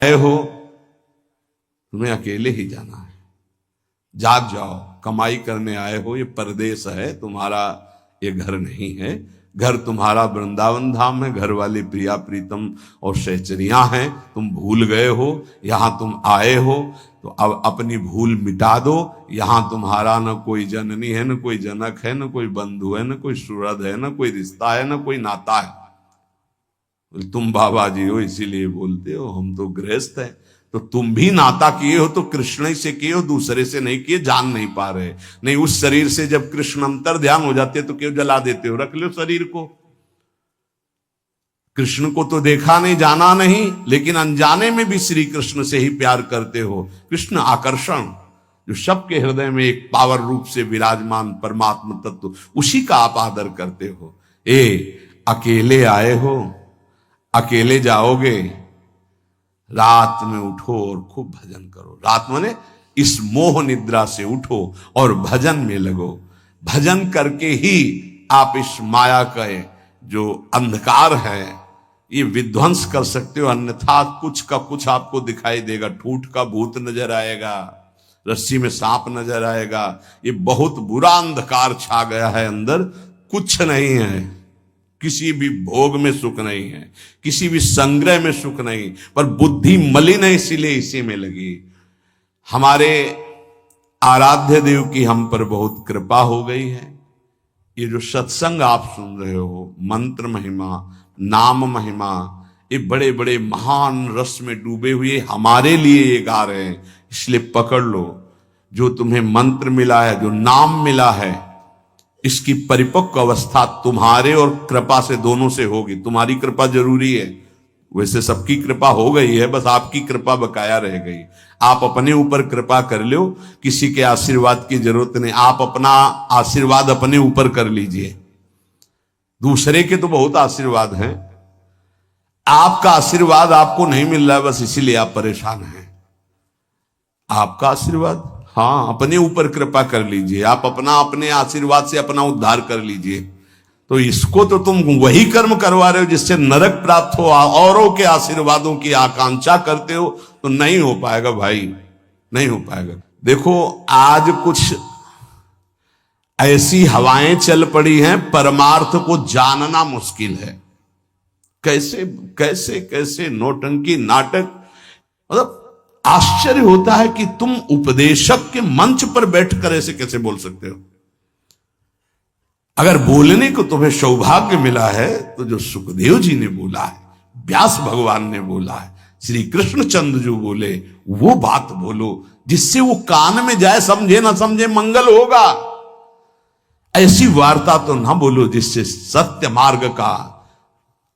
आए हो, तुम्हें अकेले ही जाना है। जाग जाओ, कमाई करने आए हो, ये परदेश है तुम्हारा, ये घर नहीं है। घर तुम्हारा वृंदावन धाम है, घर वाली प्रिया प्रीतम और सहचरियां हैं। तुम भूल गए हो, यहां तुम आए हो तो अब अपनी भूल मिटा दो। यहां तुम्हारा न कोई जननी है, न कोई जनक है, न कोई बंधु है, न कोई सुहृद है, न कोई रिश्ता है, न कोई नाता है। तुम बाबा जी हो इसीलिए बोलते हो, हम तो गृहस्थ हैं। तो तुम भी नाता किए हो तो कृष्ण ही से किए हो, दूसरे से नहीं किए। जान नहीं पा रहे, नहीं उस शरीर से जब कृष्ण अंतर ध्यान हो जाते तो क्यों जला देते हो? रख लो शरीर को। कृष्ण को तो देखा नहीं, जाना नहीं, लेकिन अनजाने में भी श्री कृष्ण से ही प्यार करते हो। कृष्ण आकर्षण जो सबके हृदय में एक पावर रूप से विराजमान परमात्मा तत्व, उसी का आप आदर करते हो। अकेले आए हो, अकेले जाओगे, रात में उठो और खूब भजन करो। रात माने इस मोह निद्रा से उठो और भजन में लगो। भजन करके ही आप इस माया का जो अंधकार है ये विध्वंस कर सकते हो, अन्यथा कुछ का कुछ आपको दिखाई देगा। ठूठ का भूत नजर आएगा, रस्सी में सांप नजर आएगा। ये बहुत बुरा अंधकार छा गया है अंदर। कुछ नहीं है, किसी भी भोग में सुख नहीं है, किसी भी संग्रह में सुख नहीं, पर बुद्धि मलिन है इसीलिए इसी में लगी। हमारे आराध्य देव की हम पर बहुत कृपा हो गई है। ये जो सत्संग आप सुन रहे हो, मंत्र महिमा, नाम महिमा, ये बड़े बड़े महान रस में डूबे हुए हमारे लिए ये गा रहे हैं। इसलिए पकड़ लो, जो तुम्हें मंत्र मिला है, जो नाम मिला है, इसकी परिपक्व अवस्था तुम्हारे और कृपा से दोनों से होगी। तुम्हारी कृपा जरूरी है, वैसे सबकी कृपा हो गई है, बस आपकी कृपा बकाया रह गई। आप अपने ऊपर कृपा कर लो, किसी के आशीर्वाद की जरूरत नहीं। आप अपना आशीर्वाद अपने ऊपर कर लीजिए। दूसरे के तो बहुत आशीर्वाद हैं, आपका आशीर्वाद आपको नहीं मिल रहा है, बस इसीलिए आप परेशान हैं। आपका आशीर्वाद, हाँ, अपने ऊपर कृपा कर लीजिए। आप अपने आशीर्वाद से अपना उद्धार कर लीजिए। तो इसको तो तुम वही कर्म करवा रहे हो जिससे नरक प्राप्त हो, औरों के आशीर्वादों की आकांक्षा करते हो, तो नहीं हो पाएगा भाई, नहीं हो पाएगा। देखो आज कुछ ऐसी हवाएं चल पड़ी हैं, परमार्थ को जानना मुश्किल है। कैसे कैसे कैसे नौटंकी नाटक, मतलब आश्चर्य होता है कि तुम उपदेशक के मंच पर बैठकर ऐसे कैसे बोल सकते हो। अगर बोलने को तुम्हें सौभाग्य मिला है तो जो सुखदेव जी ने बोला है, व्यास भगवान ने बोला है, श्री कृष्णचंद्र जो बोले वो बात बोलो, जिससे वो कान में जाए, समझे ना समझे मंगल होगा। ऐसी वार्ता तो ना बोलो जिससे सत्य मार्ग का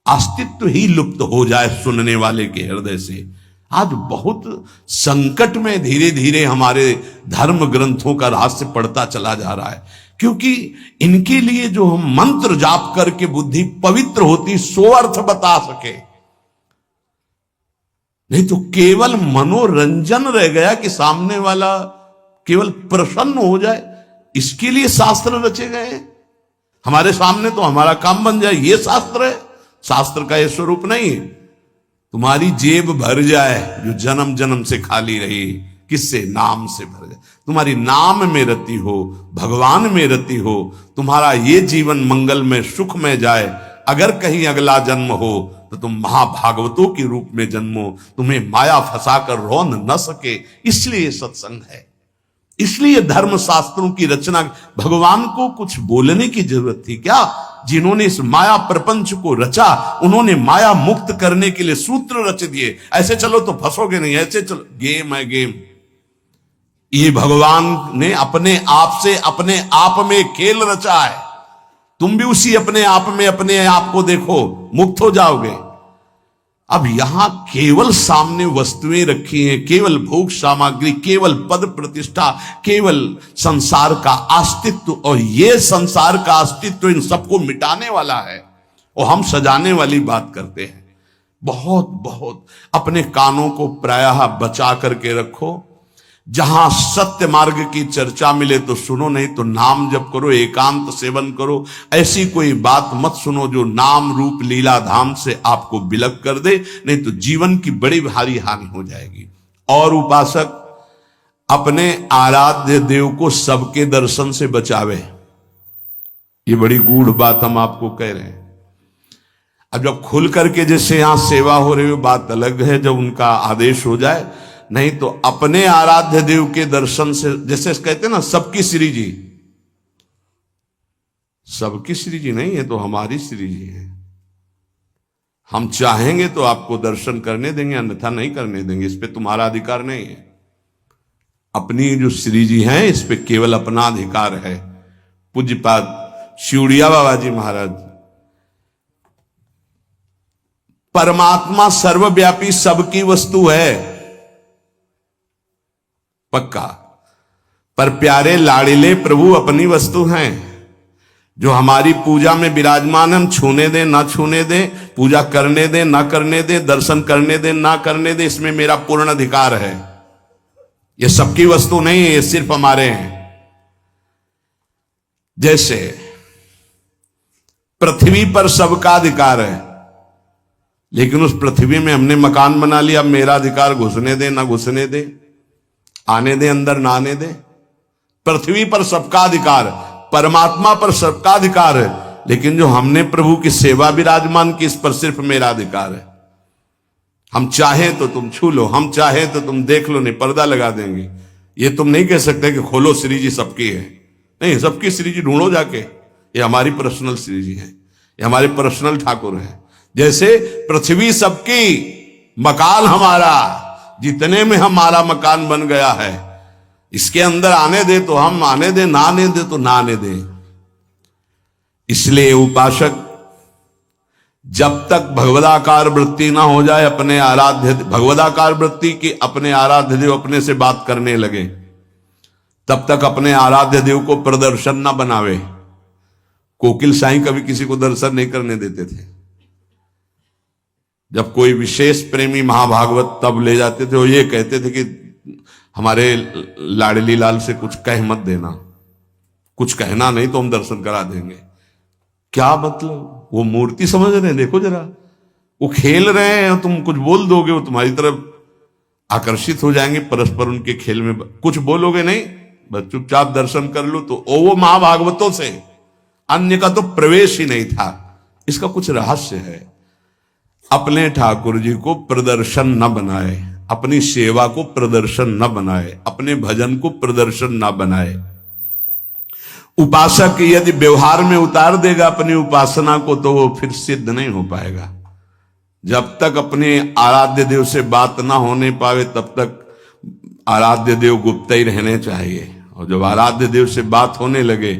अस्तित्व ही लुप्त हो जाए सुनने वाले के हृदय से। आज बहुत संकट में धीरे धीरे हमारे धर्म ग्रंथों का रहस्य पड़ता चला जा रहा है, क्योंकि इनके लिए जो हम मंत्र जाप करके बुद्धि पवित्र होती, सो अर्थ बता सके। नहीं तो केवल मनोरंजन रह गया कि सामने वाला केवल प्रसन्न हो जाए, इसके लिए शास्त्र रचे गए। हमारे सामने तो हमारा काम बन जाए, ये शास्त्र है। शास्त्र का ये स्वरूप नहीं है तुम्हारी जेब भर जाए जो जन्म जन्म से खाली रही, किससे? नाम से भर जाए। तुम्हारी नाम में रति हो, भगवान में रति हो, तुम्हारा ये जीवन मंगल में सुख में जाए। अगर कहीं अगला जन्म हो तो तुम महाभागवतों के रूप में जन्मो, तुम्हें माया फंसाकर रोन न सके। इसलिए सत्संग है, इसलिए धर्म शास्त्रों की रचना। भगवान को कुछ बोलने की जरूरत थी क्या? जिन्होंने इस माया प्रपंच को रचा, उन्होंने माया मुक्त करने के लिए सूत्र रच दिए। ऐसे चलो तो फंसोगे नहीं, ऐसे चलो, गेम है गेम। ये भगवान ने अपने आप से अपने आप में खेल रचा है। तुम भी उसी अपने आप में अपने आप को देखो, मुक्त हो जाओगे। अब यहां केवल सामने वस्तुएं रखी हैं, केवल भोग सामग्री, केवल पद प्रतिष्ठा, केवल संसार का अस्तित्व, और ये संसार का अस्तित्व इन सबको मिटाने वाला है और हम सजाने वाली बात करते हैं। बहुत बहुत अपने कानों को प्रायः बचा करके रखो। जहां सत्य मार्ग की चर्चा मिले तो सुनो, नहीं तो नाम जप करो, एकांत सेवन करो। ऐसी कोई बात मत सुनो जो नाम रूप लीला धाम से आपको विलग कर दे, नहीं तो जीवन की बड़ी भारी हानि हो जाएगी। और उपासक अपने आराध्य देव को सबके दर्शन से बचावे, ये बड़ी गूढ़ बात हम आपको कह रहे हैं। अब जब खुल करके जैसे यहां सेवा हो रही हो बात अलग है, जब उनका आदेश हो जाए, नहीं तो अपने आराध्य देव के दर्शन से, जैसे कहते हैं ना सबकी श्री जी, सबकी श्री जी नहीं है तो हमारी श्री जी है। हम चाहेंगे तो आपको दर्शन करने देंगे, अन्यथा नहीं करने देंगे, इस पे तुम्हारा अधिकार नहीं है। अपनी जो श्री जी हैं इस पे केवल अपना अधिकार है। पूज्यपाद शिवड़िया बाबा जी महाराज, परमात्मा सर्वव्यापी सबकी वस्तु है पक्का, पर प्यारे लाड़िले प्रभु अपनी वस्तु हैं। जो हमारी पूजा में विराजमान, हम छूने दें ना छूने दें, पूजा करने दें ना करने दें, दर्शन करने दें ना करने दें, इसमें मेरा पूर्ण अधिकार है। ये सबकी वस्तु नहीं है, ये सिर्फ हमारे हैं। जैसे पृथ्वी पर सबका अधिकार है, लेकिन उस पृथ्वी में हमने मकान बना लिया, अब मेरा अधिकार घुसने दे ना घुसने दे, आने दे अंदर ना आने दे। पृथ्वी पर सबका अधिकार, परमात्मा पर सबका अधिकार है, लेकिन जो हमने प्रभु की सेवा विराजमान की, इस पर सिर्फ मेरा अधिकार है। हम चाहें तो तुम छू लो, हम चाहें तो तुम देख लो, नहीं पर्दा लगा देंगे। ये तुम नहीं कह सकते कि खोलो श्री जी सबकी है, नहीं, सबकी श्री जी ढूंढो जाके, ये हमारी पर्सनल श्री जी है, ये हमारे पर्सनल ठाकुर है। जैसे पृथ्वी सबकी, मकान हमारा, जितने में हमारा मकान बन गया है, इसके अंदर आने दे तो हम आने दे, ना आने दे तो ना आने दे। इसलिए उपासक जब तक भगवदाकार वृत्ति ना हो जाए अपने आराध्य, भगवदाकार वृत्ति की अपने आराध्य देव अपने से बात करने लगे, तब तक अपने आराध्य देव को प्रदर्शन ना बनावे। कोकिल साईं कभी किसी को दर्शन नहीं करने देते थे। जब कोई विशेष प्रेमी महाभागवत तब ले जाते थे, वो ये कहते थे कि हमारे लाडली लाल से कुछ कह मत देना, कुछ कहना नहीं तो हम दर्शन करा देंगे। क्या मतलब? वो मूर्ति समझ रहे हैं, देखो जरा, वो खेल रहे हैं, तुम कुछ बोल दोगे वो तुम्हारी तरफ आकर्षित हो जाएंगे, परस्पर उनके खेल में कुछ बोलोगे नहीं, बस चुपचाप दर्शन कर लो। तो वो महाभागवतों से अन्य का तो प्रवेश ही नहीं था। इसका कुछ रहस्य है। अपने ठाकुर जी को प्रदर्शन न बनाए, अपनी सेवा को प्रदर्शन न बनाए, अपने भजन को प्रदर्शन न बनाए। उपासक यदि व्यवहार में उतार देगा अपनी उपासना को, तो वो फिर सिद्ध नहीं हो पाएगा। जब तक अपने आराध्य देव से बात ना होने पावे, तब तक आराध्य देव गुप्त ही रहने चाहिए। और जब आराध्य देव से बात होने लगे,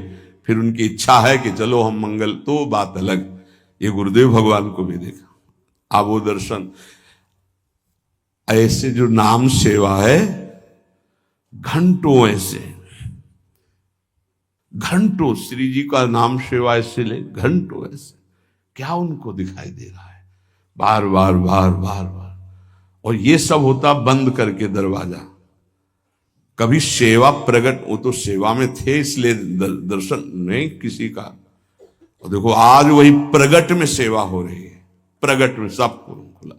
फिर उनकी इच्छा है कि चलो हम मंगल, तो बात अलग। ये गुरुदेव भगवान को भी देखा, आप वो दर्शन, ऐसे जो नाम सेवा है, घंटों ऐसे, घंटों श्री जी का नाम सेवा ऐसे ले, घंटों ऐसे, क्या उनको दिखाई दे रहा है, बार बार बार बार बार। और ये सब होता बंद करके दरवाजा। कभी सेवा प्रकट, वो तो सेवा में थे इसलिए दर्शन नहीं किसी का। और देखो आज वही प्रगट में सेवा हो रही है, प्रगट में सबको खुला।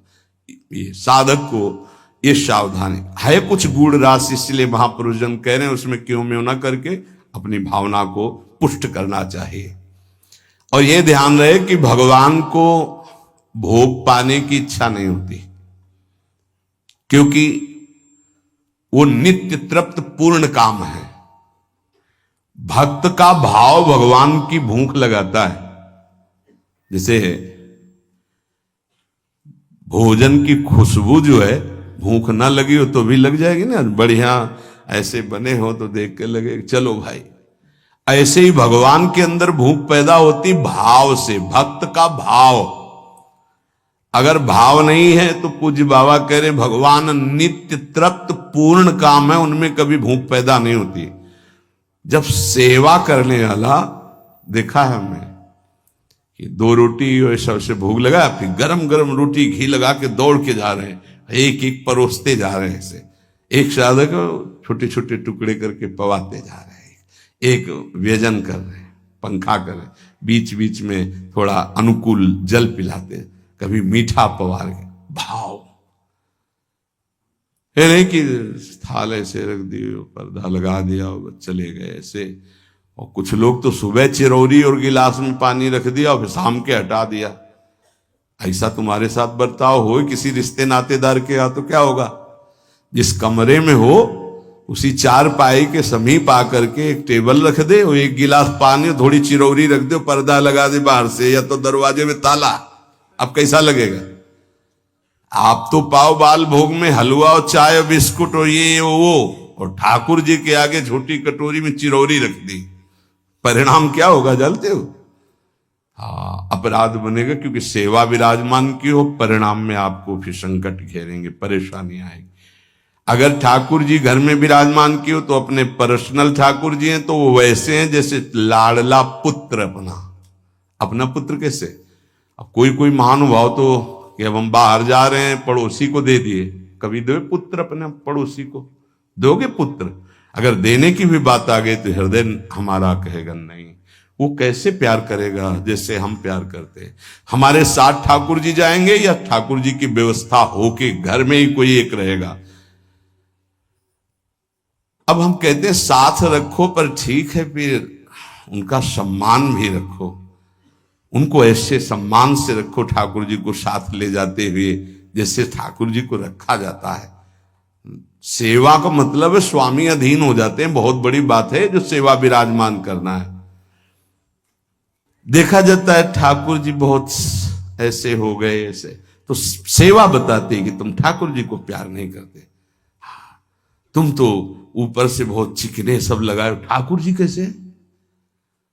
ये साधक को ये सावधानी है, कुछ गूढ़ राशि, इसलिए महापुरुष जन कह रहे हैं उसमें क्यों में ना करके अपनी भावना को पुष्ट करना चाहिए। और ये ध्यान रहे कि भगवान को भोग पाने की इच्छा नहीं होती, क्योंकि वो नित्य तृप्त पूर्ण काम है। भक्त का भाव भगवान की भूख लगाता है। जैसे भोजन की खुशबू जो है, भूख ना लगी हो तो भी लग जाएगी ना, बढ़िया ऐसे बने हो तो देख के लगे चलो भाई। ऐसे ही भगवान के अंदर भूख पैदा होती भाव से, भक्त का भाव। अगर भाव नहीं है तो पूज्य बाबा कह रहे भगवान नित्य तृप्त पूर्ण काम है, उनमें कभी भूख पैदा नहीं होती। जब सेवा करने वाला देखा है हमने कि 2 रोटी ऐसा से भूख लगा, फिर गरम गरम रोटी घी लगा के दौड़ के जा रहे हैं, एक एक परोसते जा रहे हैं ऐसे। एक साधक छोटे छोटे टुकड़े करके पवाते जा रहे हैं, एक व्यजन कर रहे हैं, पंखा कर रहे हैं, बीच बीच में थोड़ा अनुकूल जल पिलाते, कभी मीठा पवार के भाव, ये नहीं कि थाल ऐसे रख दिए, पर्दा लगा दिया और चले गए ऐसे। और कुछ लोग तो सुबह चिरौरी और गिलास में पानी रख दिया और फिर शाम के हटा दिया। ऐसा तुम्हारे साथ बर्ताव हो किसी रिश्ते नातेदार के यहाँ तो क्या होगा? जिस कमरे में हो उसी चार पाई के समीप आकर के एक टेबल रख दे और एक गिलास पानी, थोड़ी चिरौरी रख दे, पर्दा लगा दे बाहर से, या तो दरवाजे में ताला। अब कैसा लगेगा? आप तो पाव बाल भोग में हलवा और चाय और बिस्कुट और ये वो, और ठाकुर जी के आगे छोटी कटोरी में चिरौरी रख दी, परिणाम क्या होगा? जलते हो। हाँ, अपराध बनेगा, क्योंकि सेवा विराजमान की हो, परिणाम में आपको फिर संकट घेरेंगे, परेशानी आएगी। अगर ठाकुर जी घर में विराजमान की हो तो अपने पर्सनल ठाकुर जी हैं तो वो वैसे हैं जैसे लाडला पुत्र अपना पुत्र। कैसे? अब कोई कोई महानुभाव तो कि अब हम बाहर जा रहे हैं, पड़ोसी को दे दिए, कभी दो पुत्र अपने पड़ोसी को दोगे पुत्र? अगर देने की भी बात आ गई तो हृदय हमारा कहेगा नहीं। वो कैसे प्यार करेगा जैसे हम प्यार करते हैं? हमारे साथ ठाकुर जी जाएंगे या ठाकुर जी की व्यवस्था होके घर में ही कोई एक रहेगा? अब हम कहते हैं साथ रखो, पर ठीक है, फिर उनका सम्मान भी रखो, उनको ऐसे सम्मान से रखो ठाकुर जी को साथ ले जाते हुए जैसे ठाकुर जी को रखा जाता है। सेवा का मतलब है स्वामी अधीन हो जाते हैं, बहुत बड़ी बात है जो सेवा विराजमान करना है। देखा जाता है ठाकुर जी बहुत ऐसे हो गए, ऐसे तो सेवा बताती है कि तुम ठाकुर जी को प्यार नहीं करते, तुम तो ऊपर से बहुत चिकने सब लगाए, ठाकुर जी कैसे,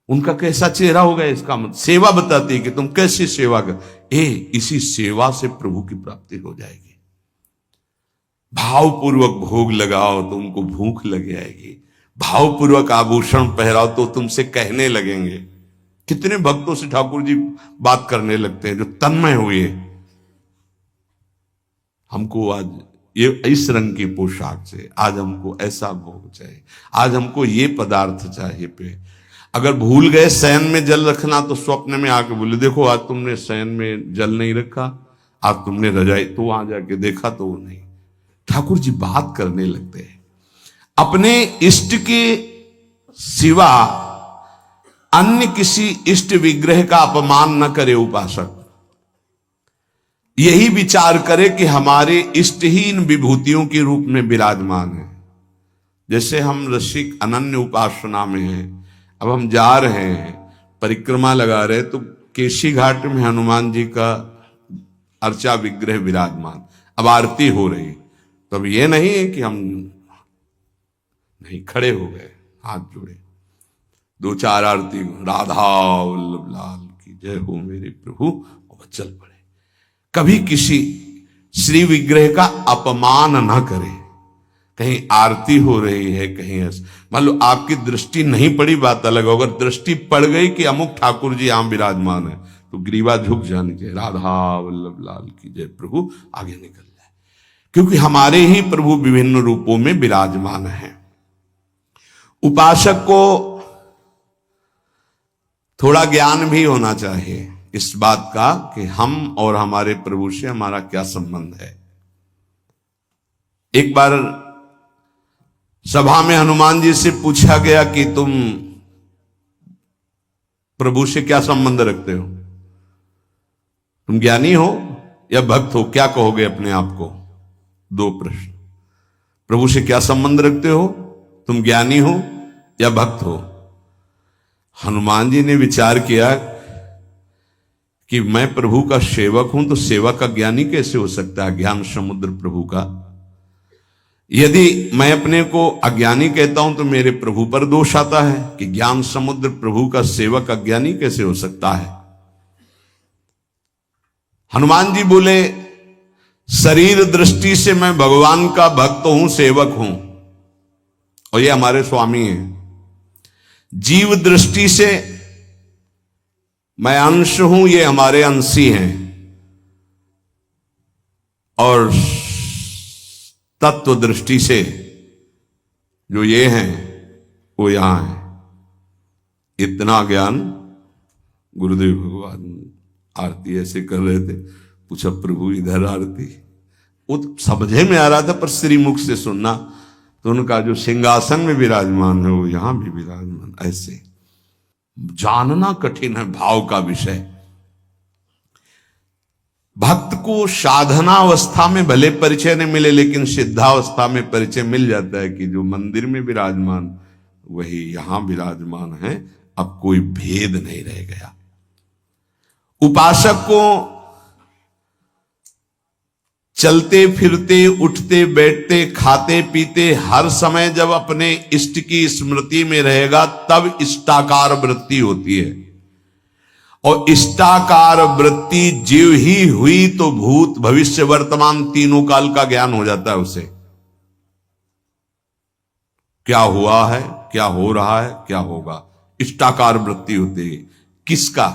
उनका कैसा चेहरा होगा? इसका मतलब सेवा बताती है कि तुम कैसे सेवा कर, इसी सेवा से प्रभु की प्राप्ति हो जाएगी। भावपूर्वक भोग लगाओ तो उनको भूख लग जाएगी, भावपूर्वक आभूषण पहराओ तो तुमसे कहने लगेंगे। कितने भक्तों से ठाकुर जी बात करने लगते हैं जो तन्मय हुए, हमको आज ये इस रंग की पोशाक से, आज हमको ऐसा भोग चाहिए, आज हमको ये पदार्थ चाहिए पे। अगर भूल गए शयन में जल रखना तो स्वप्न में आके बोले देखो आज तुमने शयन में जल नहीं रखा, आज तुमने रजाई, तो वहां जाके देखा तो वो नहीं। ठाकुर जी बात करने लगते हैं। अपने इष्ट के सिवा अन्य किसी इष्ट विग्रह का अपमान न करे उपासक, यही विचार करे कि हमारे इष्ट ही इन विभूतियों के रूप में विराजमान है। जैसे हम रसिक अनन्य उपासना में हैं, अब हम जा रहे हैं, परिक्रमा लगा रहे, तो केशी घाट में हनुमान जी का अर्चा विग्रह विराजमान, अब आरती हो रही, तो अब ये नहीं है कि हम नहीं, खड़े हो गए, हाथ जोड़े, दो चार आरती, राधा वल्लभ लाल की जय हो मेरे प्रभु, और चल पड़े। कभी किसी श्री विग्रह का अपमान ना करे। कहीं आरती हो रही है, कहीं ऐसा, मान लो आपकी दृष्टि नहीं पड़ी बात अलग, अगर दृष्टि पड़ गई कि अमुक ठाकुर जी आम विराजमान है तो ग्रीवा झुक जानी चाहिए, राधा वल्लभ लाल की जय, प्रभु आगे निकल जाए, क्योंकि हमारे ही प्रभु विभिन्न रूपों में विराजमान है। उपासक को थोड़ा ज्ञान भी होना चाहिए इस बात का कि हम और हमारे प्रभु से हमारा क्या संबंध है। एक बार सभा में हनुमान जी से पूछा गया कि तुम प्रभु से क्या संबंध रखते हो, तुम ज्ञानी हो या भक्त हो, क्या कहोगे अपने आप को? दो प्रश्न। प्रभु से क्या संबंध रखते हो, तुम ज्ञानी हो या भक्त हो? हनुमान जी ने विचार किया कि मैं प्रभु का सेवक हूं, तो सेवक का ज्ञानी कैसे हो सकता है? ज्ञान समुद्र प्रभु का। यदि मैं अपने को अज्ञानी कहता हूं तो मेरे प्रभु पर दोष आता है कि ज्ञान समुद्र प्रभु का सेवक अज्ञानी कैसे हो सकता है। हनुमान जी बोले शरीर दृष्टि से मैं भगवान का भक्त हूं, सेवक हूं, और ये हमारे स्वामी हैं। जीव दृष्टि से मैं अंश हूं, ये हमारे अंशी हैं, और तत्व दृष्टि से जो ये हैं वो यहां है। इतना ज्ञान गुरुदेव भगवान आरती ऐसे कर रहे थे, पूछा प्रभु इधर आरती, वो तो समझे में आ रहा था पर श्रीमुख से सुनना, तो उनका जो सिंहासन में विराजमान है वो यहां भी विराजमान। ऐसे जानना कठिन है भाव का विषय। भक्त को साधनावस्था में भले परिचय नहीं मिले, लेकिन सिद्धावस्था में परिचय मिल जाता है कि जो मंदिर में विराजमान वही यहां विराजमान है। अब कोई भेद नहीं रह गया। उपासक को चलते फिरते, उठते बैठते, खाते पीते हर समय जब अपने इष्ट की स्मृति में रहेगा तब इष्टाकार वृत्ति होती है। और इष्टाकार वृत्ति जीव ही हुई तो भूत भविष्य वर्तमान तीनों काल का ज्ञान हो जाता है उसे। क्या हुआ है, क्या हो रहा है, क्या होगा, इष्टाकार वृत्ति होती है। किसका?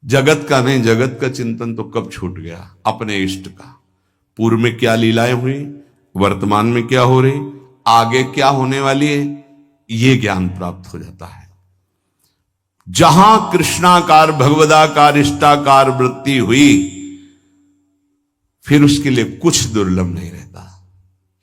जगत का नहीं। जगत का चिंतन तो कब छूट गया, अपने इष्ट का। पूर्व में क्या लीलाएं हुई, वर्तमान में क्या हो रही, आगे क्या होने वाली है, यह ज्ञान प्राप्त हो जाता है। जहां कृष्णाकार भगवदाकार इष्टाकार वृत्ति हुई फिर उसके लिए कुछ दुर्लभ नहीं रहता।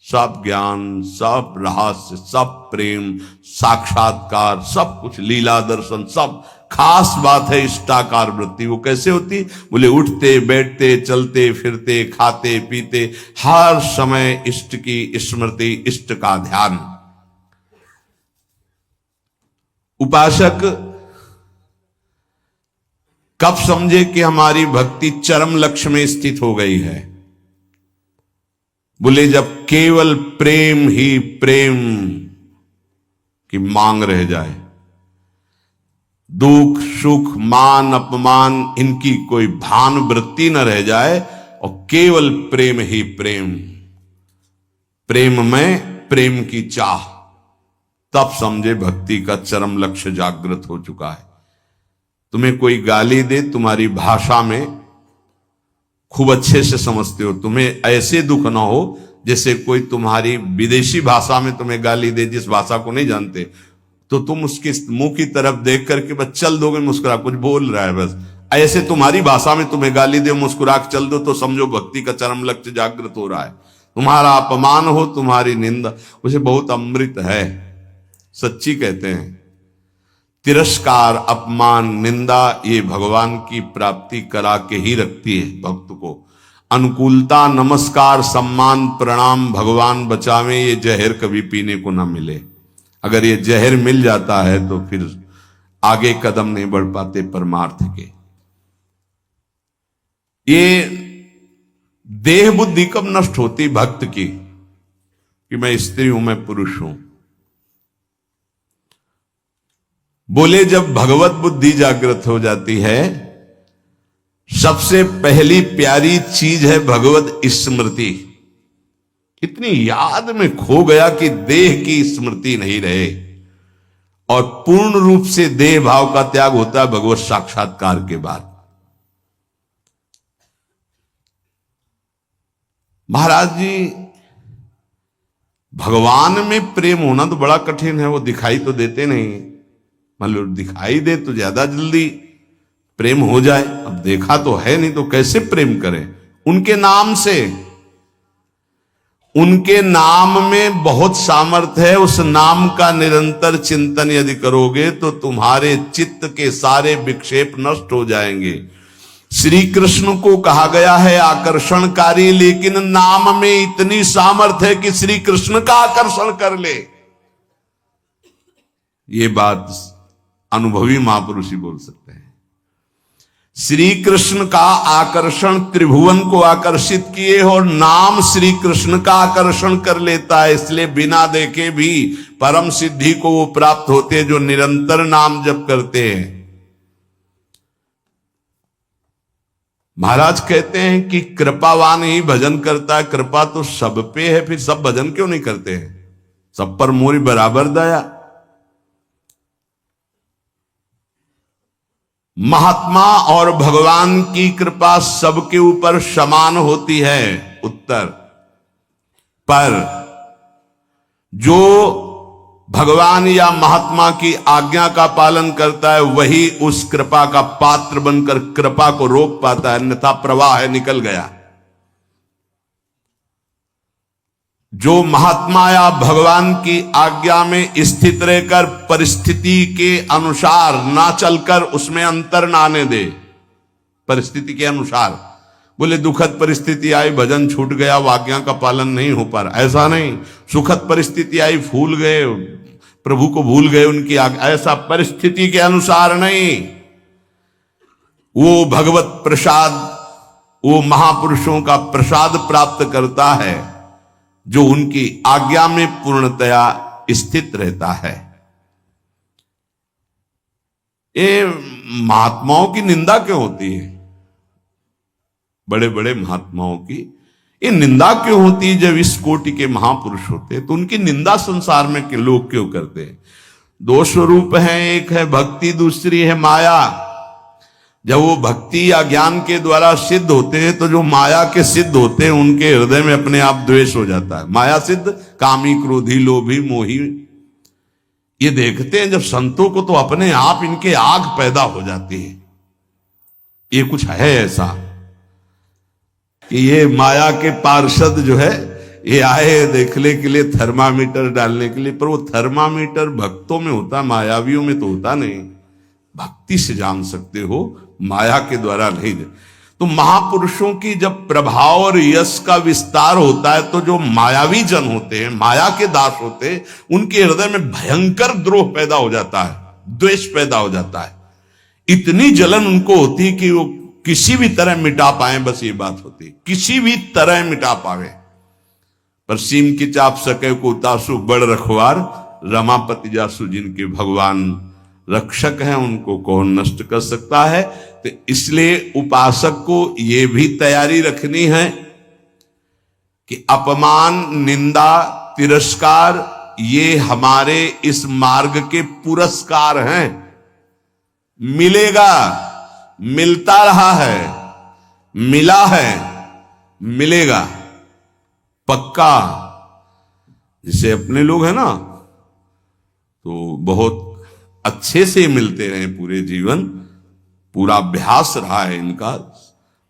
सब ज्ञान, सब रहस्य, सब प्रेम, साक्षात्कार, सब कुछ, लीला दर्शन, सब। खास बात है इष्टाकार वृत्ति। वो कैसे होती? बोले उठते बैठते, चलते फिरते, खाते पीते, हर समय इष्ट की स्मृति, इष्ट का ध्यान। उपासक कब समझे कि हमारी भक्ति चरम लक्ष्य में स्थित हो गई है? बोले जब केवल प्रेम ही प्रेम की मांग रह जाए, दुख सुख मान अपमान इनकी कोई भान वृत्ति न रह जाए और केवल प्रेम ही प्रेम, प्रेम में प्रेम की चाह, तब समझे भक्ति का चरम लक्ष्य जागृत हो चुका है। तुम्हें कोई गाली दे, तुम्हारी भाषा में खूब अच्छे से समझते हो, तुम्हें ऐसे दुख ना हो जैसे कोई तुम्हारी विदेशी भाषा में तुम्हें गाली दे, जिस भाषा को नहीं जानते, तो तुम उसके मुंह की तरफ देख करके बस चल दोगे, मुस्कुरा, कुछ बोल रहा है बस, ऐसे तुम्हारी भाषा में तुम्हें गाली दे, मुस्कुरा के चल दो, तो समझो भक्ति का चरम लक्ष्य जागृत हो रहा है। तुम्हारा अपमान हो, तुम्हारी निंदा, उसे बहुत अमृत है। सच्ची कहते हैं, तिरस्कार, अपमान, निंदा ये भगवान की प्राप्ति करा के ही रखती है भक्त को। अनुकूलता, नमस्कार, सम्मान, प्रणाम, भगवान बचावे, ये जहर कभी पीने को ना मिले। अगर ये जहर मिल जाता है तो फिर आगे कदम नहीं बढ़ पाते परमार्थ के। ये देह बुद्धि कब नष्ट होती भक्त की कि मैं स्त्री हूं, मैं पुरुष हूं? बोले जब भगवत बुद्धि जागृत हो जाती है, सबसे पहली प्यारी चीज है भगवत स्मृति। इतनी याद में खो गया कि देह की स्मृति नहीं रहे, और पूर्ण रूप से देह भाव का त्याग होता है भगवत साक्षात्कार के बाद। महाराज जी, भगवान में प्रेम होना तो बड़ा कठिन है, वो दिखाई तो देते नहीं। मतलब दिखाई दे तो ज्यादा जल्दी प्रेम हो जाए, अब देखा तो है नहीं तो कैसे प्रेम करें? उनके नाम से, उनके नाम में बहुत सामर्थ्य है। उस नाम का निरंतर चिंतन यदि करोगे तो तुम्हारे चित्त के सारे विक्षेप नष्ट हो जाएंगे। श्री कृष्ण को कहा गया है आकर्षणकारी, लेकिन नाम में इतनी सामर्थ्य है कि श्री कृष्ण का आकर्षण कर ले। ये बात अनुभवी महापुरुष ही बोल सकते हैं। श्री कृष्ण का आकर्षण त्रिभुवन को आकर्षित किए, और नाम श्री कृष्ण का आकर्षण कर लेता है। इसलिए बिना देखे भी परम सिद्धि को वो प्राप्त होते हैं जो निरंतर नाम जप करते हैं। महाराज कहते हैं कि कृपावान ही भजन करता है। कृपा तो सब पे है, फिर सब भजन क्यों नहीं करते हैं? सब पर मोरी बराबर दया। महात्मा और भगवान की कृपा सबके ऊपर समान होती है। उत्तर, पर जो भगवान या महात्मा की आज्ञा का पालन करता है वही उस कृपा का पात्र बनकर कृपा को रोक पाता है, अन्यथा प्रवाह है, निकल गया। जो महात्मा या भगवान की आज्ञा में स्थित रहकर परिस्थिति के अनुसार ना चलकर उसमें अंतर ना आने दे, परिस्थिति के अनुसार, बोले दुखद परिस्थिति आई, भजन छूट गया, आज्ञा का पालन नहीं हो पा रहा, ऐसा नहीं। सुखद परिस्थिति आई, फूल गए, प्रभु को भूल गए उनकी आज्ञा, ऐसा परिस्थिति के अनुसार नहीं। वो भगवत प्रसाद, वो महापुरुषों का प्रसाद प्राप्त करता है जो उनकी आज्ञा में पूर्णतया स्थित रहता है। ये महात्माओं की निंदा क्यों होती है? बड़े बड़े महात्माओं की ये निंदा क्यों होती है? जब इस कोटि के महापुरुष होते हैं तो उनकी निंदा संसार में के लोग क्यों करते हैं? दो स्वरूप हैं, एक है भक्ति, दूसरी है माया। जब वो भक्ति या ज्ञान के द्वारा सिद्ध होते हैं तो जो माया के सिद्ध होते हैं उनके हृदय में अपने आप द्वेष हो जाता है। माया सिद्ध कामी, क्रोधी, लोभी, मोही, ये देखते हैं जब संतों को तो अपने आप इनके आग पैदा हो जाती है। ये कुछ है ऐसा कि ये माया के पार्षद जो है ये आए देखने के लिए, थर्मामीटर डालने के लिए, पर वो थर्मामीटर भक्तों में होता, मायावियों में तो होता नहीं। भक्ति से जान सकते हो, माया के द्वारा नहीं। तो महापुरुषों की जब प्रभाव और यश का विस्तार होता है तो जो मायावी जन होते हैं, माया के दास होते हैं, उनके हृदय में भयंकर द्रोह पैदा हो जाता है, द्वेष पैदा हो जाता है। इतनी जलन उनको होती है कि वो किसी भी तरह मिटा पाए, बस ये बात होती है, किसी भी तरह मिटा पावे। पर सीम की चाप सके को उतासु बड़ रखवार, रमापति जासु जिनके भगवान रक्षक हैं उनको कौन नष्ट कर सकता है। तो इसलिए उपासक को यह भी तैयारी रखनी है कि अपमान, निंदा, तिरस्कार ये हमारे इस मार्ग के पुरस्कार हैं। मिलेगा, मिलता रहा है, मिला है, मिलेगा पक्का। जैसे अपने लोग हैं ना तो बहुत अच्छे से मिलते रहे पूरे जीवन, पूरा अभ्यास रहा है इनका,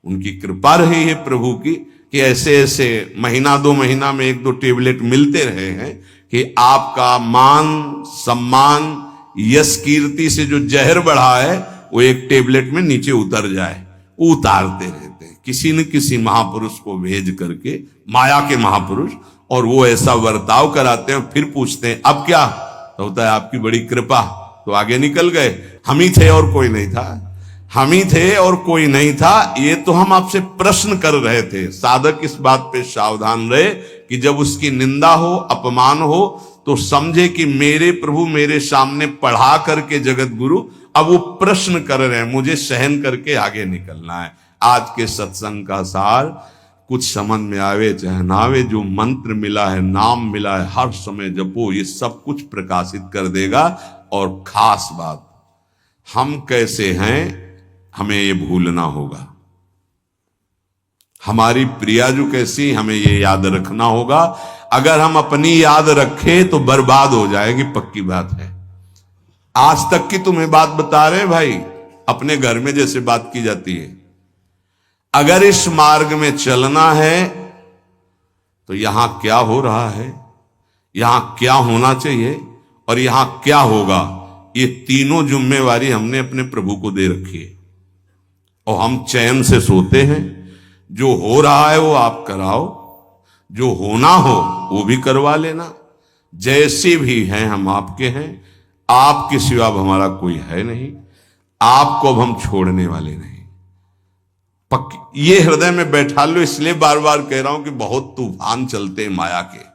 उनकी कृपा रही है प्रभु की कि ऐसे ऐसे महीना 2 महीना में 1-2 टेबलेट मिलते रहे हैं कि आपका मान, सम्मान, यश, कीर्ति से जो जहर बढ़ा है वो एक टेबलेट में नीचे उतर जाए। उतारते रहते हैं किसी न किसी महापुरुष को भेज करके, माया के महापुरुष, और वो ऐसा वर्ताव कराते हैं, फिर पूछते हैं अब क्या? तो होता है आपकी बड़ी कृपा, तो आगे निकल गए। हम ही थे और कोई नहीं था, हम ही थे और कोई नहीं था। ये तो हम आपसे प्रश्न कर रहे थे। साधक इस बात पे सावधान रहे कि जब उसकी निंदा हो, अपमान हो, तो समझे कि मेरे प्रभु मेरे सामने पढ़ा करके जगत गुरु अब वो प्रश्न कर रहे हैं, मुझे सहन करके आगे निकलना है। आज के सत्संग का सार, कुछ समझ में आवे चाहे ना आवे, जो मंत्र मिला है, नाम मिला है, हर समय जपो, ये सब कुछ प्रकाशित कर देगा। और खास बात, हम कैसे हैं हमें ये भूलना होगा। हमारी प्रियाजू कैसी, हमें ये याद रखना होगा। अगर हम अपनी याद रखें तो बर्बाद हो जाएगी, पक्की बात है। आज तक की तुम्हें बात बता रहे भाई, अपने घर में जैसे बात की जाती है। अगर इस मार्ग में चलना है तो यहां क्या हो रहा है, यहां क्या होना चाहिए और यहां क्या होगा, ये तीनों जिम्मेवारी हमने अपने प्रभु को दे रखी है। और हम चैन से सोते हैं। जो हो रहा है वो आप कराओ, जो होना हो वो भी करवा लेना। जैसे भी हैं हम आपके हैं, आपके सिवा अब हमारा कोई है नहीं, आपको अब हम छोड़ने वाले नहीं। पक्की ये हृदय में बैठा लो। इसलिए बार बार कह रहा हूं कि बहुत तूफान चलते हैं माया के।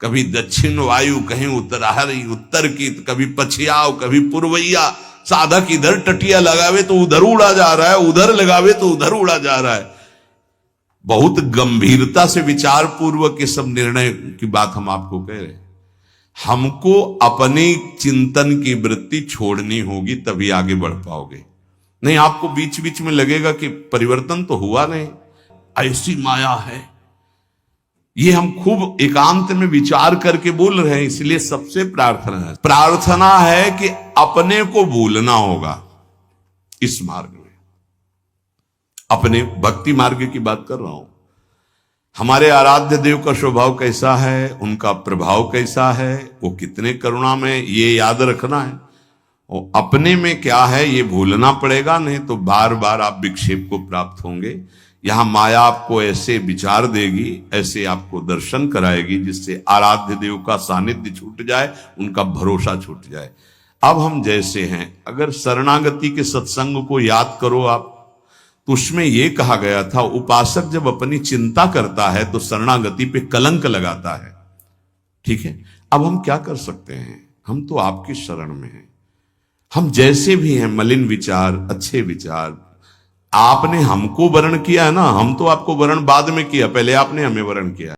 कभी दक्षिण वायु, कहीं उत्तर की, कभी पछियाव, कभी पूर्वैया। साधक इधर टटिया लगावे तो उधर उड़ा जा रहा है, उधर लगावे तो उधर उड़ा जा रहा है। बहुत गंभीरता से विचार पूर्वक ये सब निर्णय की बात हम आपको कह रहे हैं। हमको अपनी चिंतन की वृत्ति छोड़नी होगी, तभी आगे बढ़ पाओगे। नहीं, आपको बीच बीच में लगेगा कि परिवर्तन तो हुआ नहीं, ऐसी माया है। ये हम खूब एकांत में विचार करके बोल रहे हैं, इसलिए सबसे प्रार्थना है कि अपने को भूलना होगा इस मार्ग में। अपने भक्ति मार्ग की बात कर रहा हूं। हमारे आराध्य देव का स्वभाव कैसा है, उनका प्रभाव कैसा है, वो कितने करुणा में, ये याद रखना है। और अपने में क्या है ये भूलना पड़ेगा, नहीं तो बार बार आप विक्षेप को प्राप्त होंगे। यहां माया आपको ऐसे विचार देगी, ऐसे आपको दर्शन कराएगी जिससे आराध्य देव का सानिध्य छूट जाए, उनका भरोसा छूट जाए। अब हम जैसे हैं, अगर शरणागति के सत्संग को याद करो आप, तो उसमें यह कहा गया था उपासक जब अपनी चिंता करता है तो शरणागति पे कलंक लगाता है। ठीक है, अब हम क्या कर सकते हैं, हम तो आपकी शरण में हैं। हम जैसे भी हैं, मलिन विचार, अच्छे विचार, आपने हमको वर्ण किया है ना, हम तो आपको वर्ण बाद में किया, पहले आपने हमें वर्ण किया।